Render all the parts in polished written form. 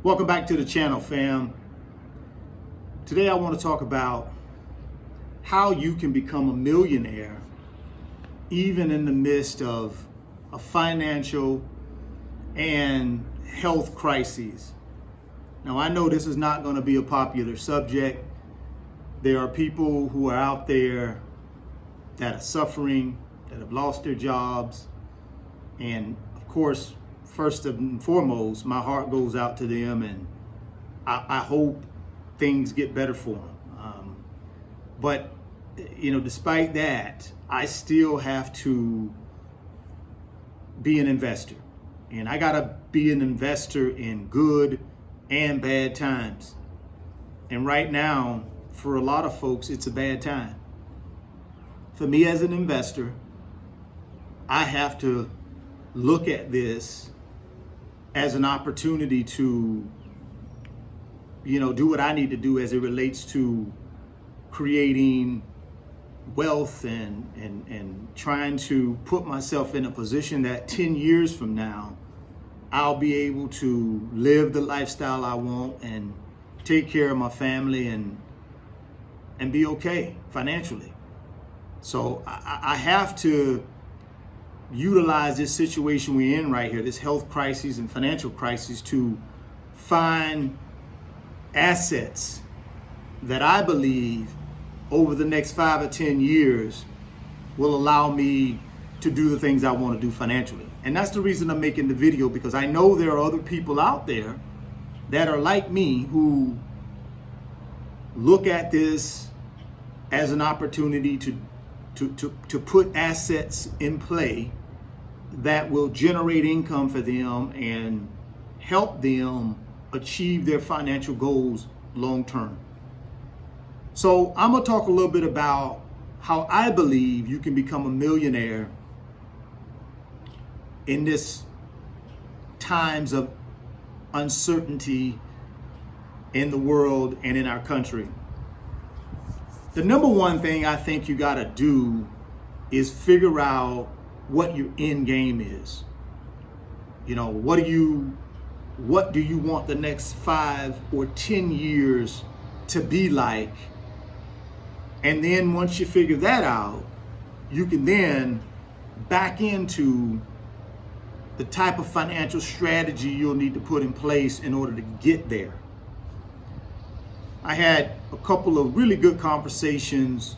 Welcome back to the channel, fam. Today I want to talk about how you can become a millionaire even in the midst of a financial and health crises. Now, I know this is not going to be a popular subject. There are people who are out there that are suffering, that have lost their jobs, and of course, first and foremost, my heart goes out to them, and I hope things get better for them. But despite that, I still have to be an investor, and I gotta be an investor in good and bad times. And right now, for a lot of folks, it's a bad time. For me as an investor, I have to look at this as an opportunity to, do what I need to do as it relates to creating wealth and trying to put myself in a position that 10 years from now, I'll be able to live the lifestyle I want and take care of my family and be okay financially. So I have to utilize this situation we're in right here, this health crisis and financial crisis, to find assets that I believe over the next 5 or 10 years will allow me to do the things I want to do financially. And that's the reason I'm making the video, because I know there are other people out there that are like me who look at this as an opportunity to put assets in play that will generate income for them and help them achieve their financial goals long term. So I'm gonna talk a little bit about how I believe you can become a millionaire in this times of uncertainty in the world and in our country. The number one thing I think you gotta do is figure out what your end game is. What do you want the next 5 or 10 years to be like? And then once you figure that out, you can then back into the type of financial strategy you'll need to put in place in order to get there. I had a couple of really good conversations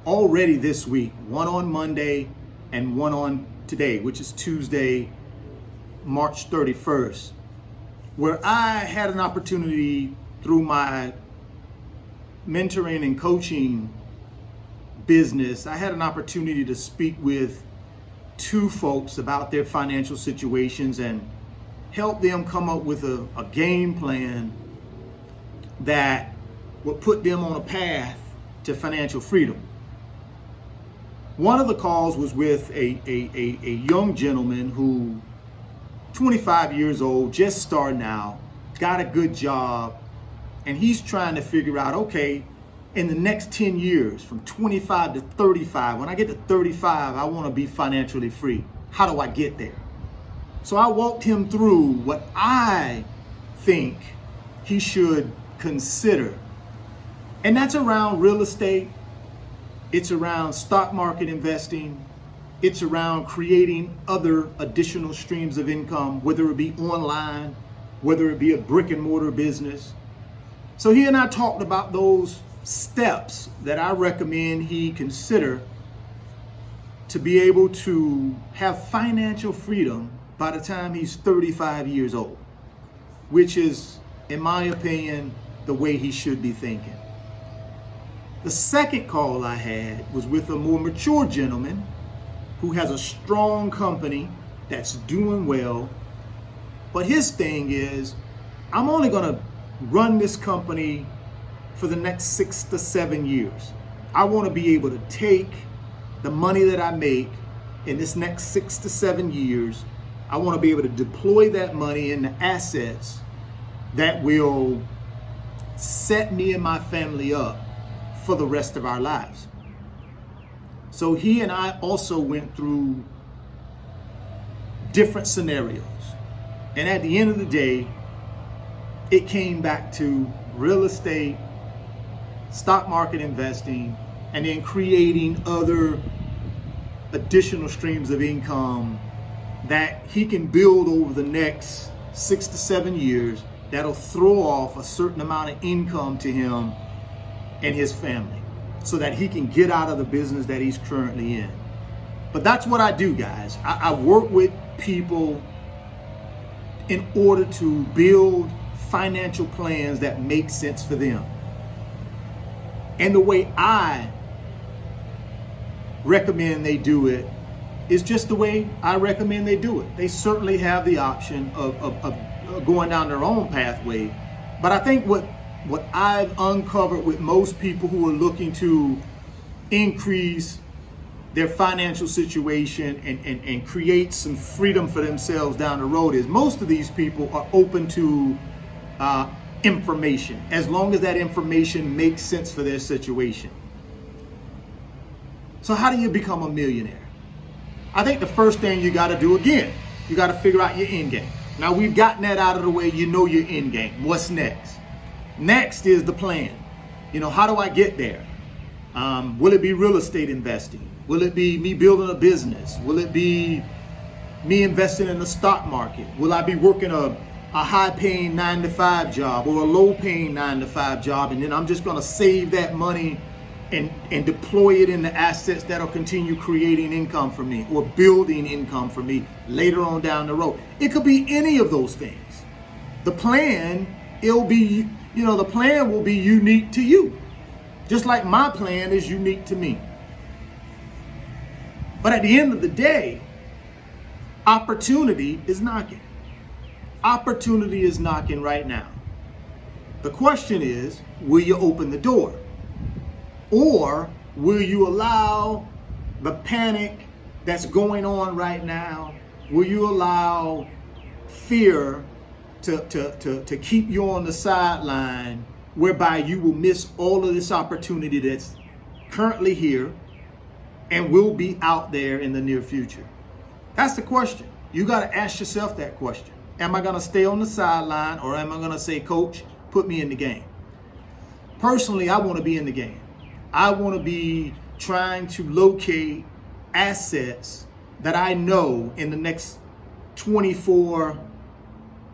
already this week, one on Monday and one on today, which is Tuesday, March 31st, where I had an opportunity through my mentoring and coaching business. I had an opportunity to speak with 2 folks about their financial situations and help them come up with a game plan that would put them on a path to financial freedom. One of the calls was with a young gentleman who, 25 years old, just starting out, got a good job, and he's trying to figure out, okay, in the next 10 years, from 25 to 35, when I get to 35, I want to be financially free. How do I get there? So I walked him through what I think he should consider. And that's around real estate. It's around stock market investing. It's around creating other additional streams of income, whether it be online, whether it be a brick and mortar business. So he and I talked about those steps that I recommend he consider to be able to have financial freedom by the time he's 35 years old, which is, in my opinion, the way he should be thinking. The second call I had was with a more mature gentleman who has a strong company that's doing well. But his thing is, I'm only gonna run this company for the next 6 to 7 years. I wanna be able to take the money that I make in this next 6 to 7 years. I wanna be able to deploy that money into assets that will set me and my family up for the rest of our lives. So he and I also went through different scenarios. And at the end of the day, it came back to real estate, stock market investing, and then creating other additional streams of income that he can build over the next 6 to 7 years that'll throw off a certain amount of income to him and his family so that he can get out of the business that he's currently in. But that's what I do, guys. I work with people in order to build financial plans that make sense for them. And the way I recommend they do it is just the way I recommend they do it. They certainly have the option of going down their own pathway. But I think what I've uncovered with most people who are looking to increase their financial situation and create some freedom for themselves down the road is most of these people are open to information, as long as that information makes sense for their situation. So how do you become a millionaire? I think the first thing you got to do, again, you got to figure out your end game. Now we've gotten that out of the way. You know your end game. What's next? Next is the plan. How do I get there? Will it be real estate investing? Will it be me building a business? Will it be me investing in the stock market? Will I be working a high-paying 9-to-5 job or a low-paying 9-to-5 job, and then I'm just going to save that money and deploy it into assets that'll continue creating income for me or building income for me later on down the road? It could be any of those things. The plan, the plan will be unique to you, just like my plan is unique to me. But at the end of the day, opportunity is knocking. Opportunity is knocking right now. The question is, will you open the door? Or will you allow the panic that's going on right now, will you allow fear to keep you on the sideline, whereby you will miss all of this opportunity that's currently here and will be out there in the near future? That's the question. You got to ask yourself that question. Am I going to stay on the sideline, or am I going to say, Coach, put me in the game? Personally, I want to be in the game. I want to be trying to locate assets that I know in the next 24,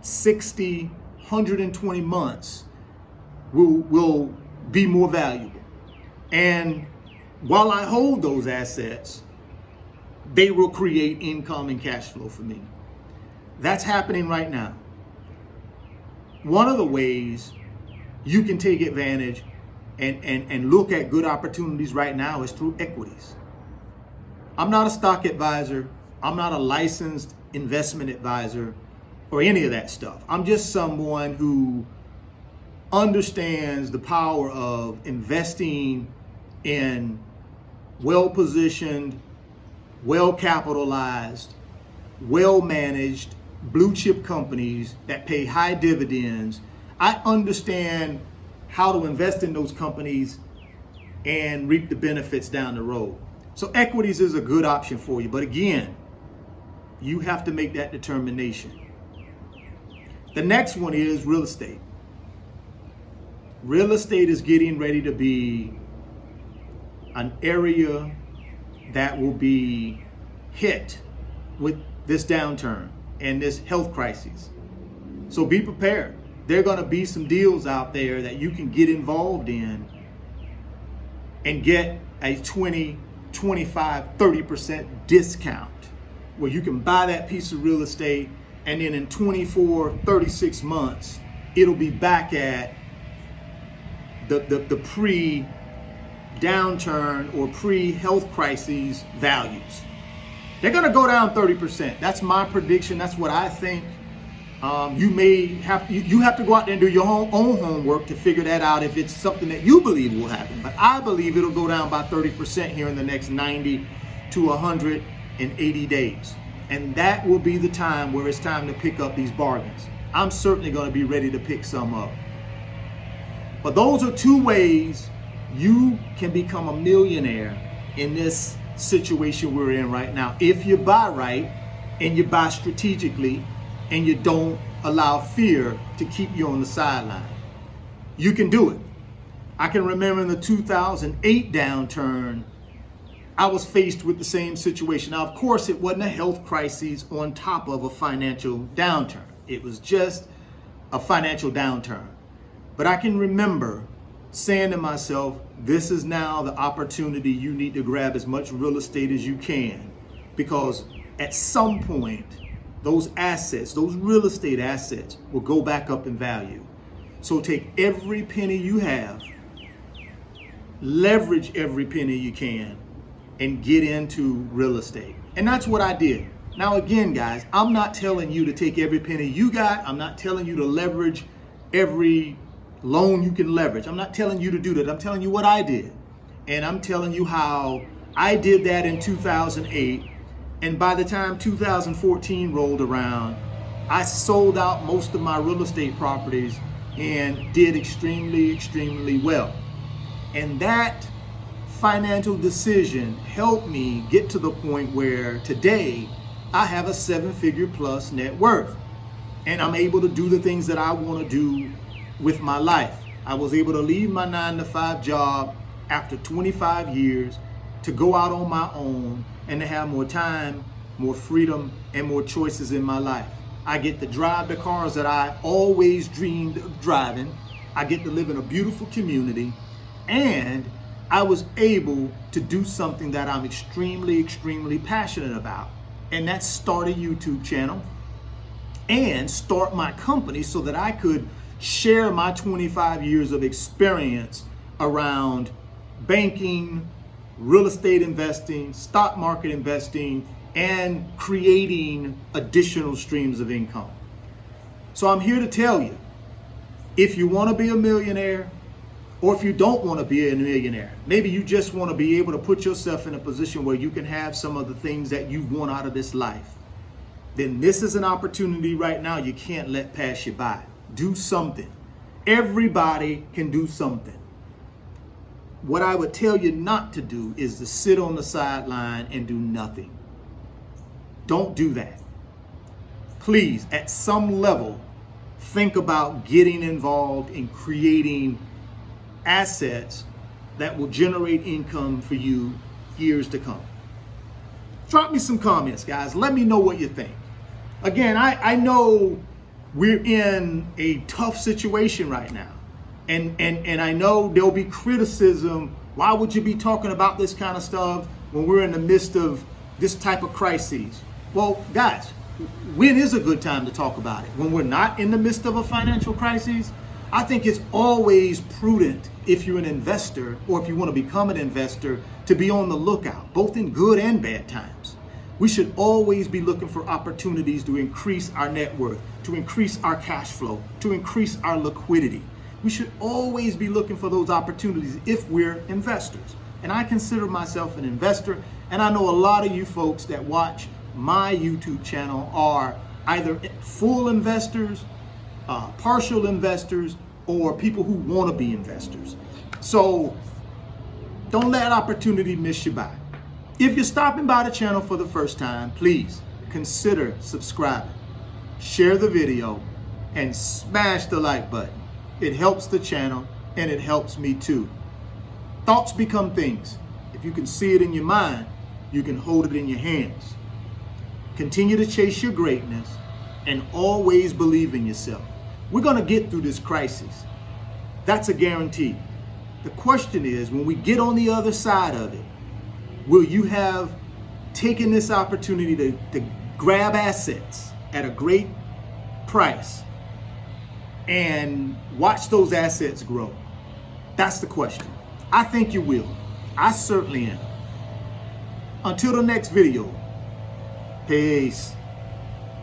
60, 120 months will be more valuable. And while I hold those assets, they will create income and cash flow for me. That's happening right now. One of the ways you can take advantage and look at good opportunities right now is through equities. I'm not a stock advisor. I'm not a licensed investment advisor or any of that stuff. I'm just someone who understands the power of investing in well-positioned, well-capitalized, well-managed blue chip companies that pay high dividends. I understand how to invest in those companies and reap the benefits down the road. So equities is a good option for you. But again, you have to make that determination. The next one is real estate. Real estate is getting ready to be an area that will be hit with this downturn and this health crisis. So be prepared. There are going to be some deals out there that you can get involved in and get a 20, 25, 30% discount, where you can buy that piece of real estate and then in 24, 36 months, it'll be back at the pre-downturn or pre-health crises values. They're going to go down 30%. That's my prediction. That's what I think. You have to go out there and do your own homework to figure that out if it's something that you believe will happen. But I believe it'll go down by 30% here in the next 90 to 180 days. And that will be the time where it's time to pick up these bargains. I'm certainly going to be ready to pick some up. But those are two ways you can become a millionaire in this situation we're in right now. If you buy right and you buy strategically and you don't allow fear to keep you on the sideline. You can do it. I can remember in the 2008 downturn, I was faced with the same situation. Now, of course, it wasn't a health crisis on top of a financial downturn. It was just a financial downturn. But I can remember saying to myself, this is now the opportunity. You need to grab as much real estate as you can, because at some point, those assets, those real estate assets, will go back up in value. So take every penny you have, leverage every penny you can, and get into real estate. And that's what I did. Now again, guys, I'm not telling you to take every penny you got. I'm not telling you to leverage every loan you can leverage. I'm not telling you to do that. I'm telling you what I did. And I'm telling you how I did that in 2008. And by the time 2014 rolled around, I sold out most of my real estate properties and did extremely, extremely well. And that financial decision helped me get to the point where today I have a 7-figure plus net worth. And I'm able to do the things that I want to do with my life. I was able to leave my 9-to-5 job after 25 years to go out on my own and to have more time, more freedom, and more choices in my life. I get to drive the cars that I always dreamed of driving. I get to live in a beautiful community, and I was able to do something that I'm extremely, extremely passionate about. And that's start a YouTube channel and start my company so that I could share my 25 years of experience around banking, real estate investing, stock market investing, and creating additional streams of income. So I'm here to tell you, if you want to be a millionaire, or if you don't want to be a millionaire, maybe you just want to be able to put yourself in a position where you can have some of the things that you want out of this life, then this is an opportunity right now you can't let pass you by. Do something. Everybody can do something. What I would tell you not to do is to sit on the sideline and do nothing. Don't do that. Please, at some level, think about getting involved in creating assets that will generate income for you years to come. Drop me some comments, guys. Let me know what you think. Again, I know we're in a tough situation right now. And I know there'll be criticism. Why would you be talking about this kind of stuff when we're in the midst of this type of crises? Well, guys, when is a good time to talk about it? When we're not in the midst of a financial crisis? I think it's always prudent, if you're an investor or if you want to become an investor, to be on the lookout, both in good and bad times. We should always be looking for opportunities to increase our net worth, to increase our cash flow, to increase our liquidity. We should always be looking for those opportunities if we're investors. And I consider myself an investor, and I know a lot of you folks that watch my YouTube channel are either full investors, partial investors, or people who want to be investors. So don't let opportunity miss you by. If you're stopping by the channel for the first time, please consider subscribing, share the video, and smash the like button. It helps the channel and it helps me too. Thoughts become things. If you can see it in your mind, you can hold it in your hands. Continue to chase your greatness and always believe in yourself. We're going to get through this crisis. That's a guarantee. The question is, when we get on the other side of it, will you have taken this opportunity to grab assets at a great price and watch those assets grow? That's the question. I think you will. I certainly am. Until the next video, peace.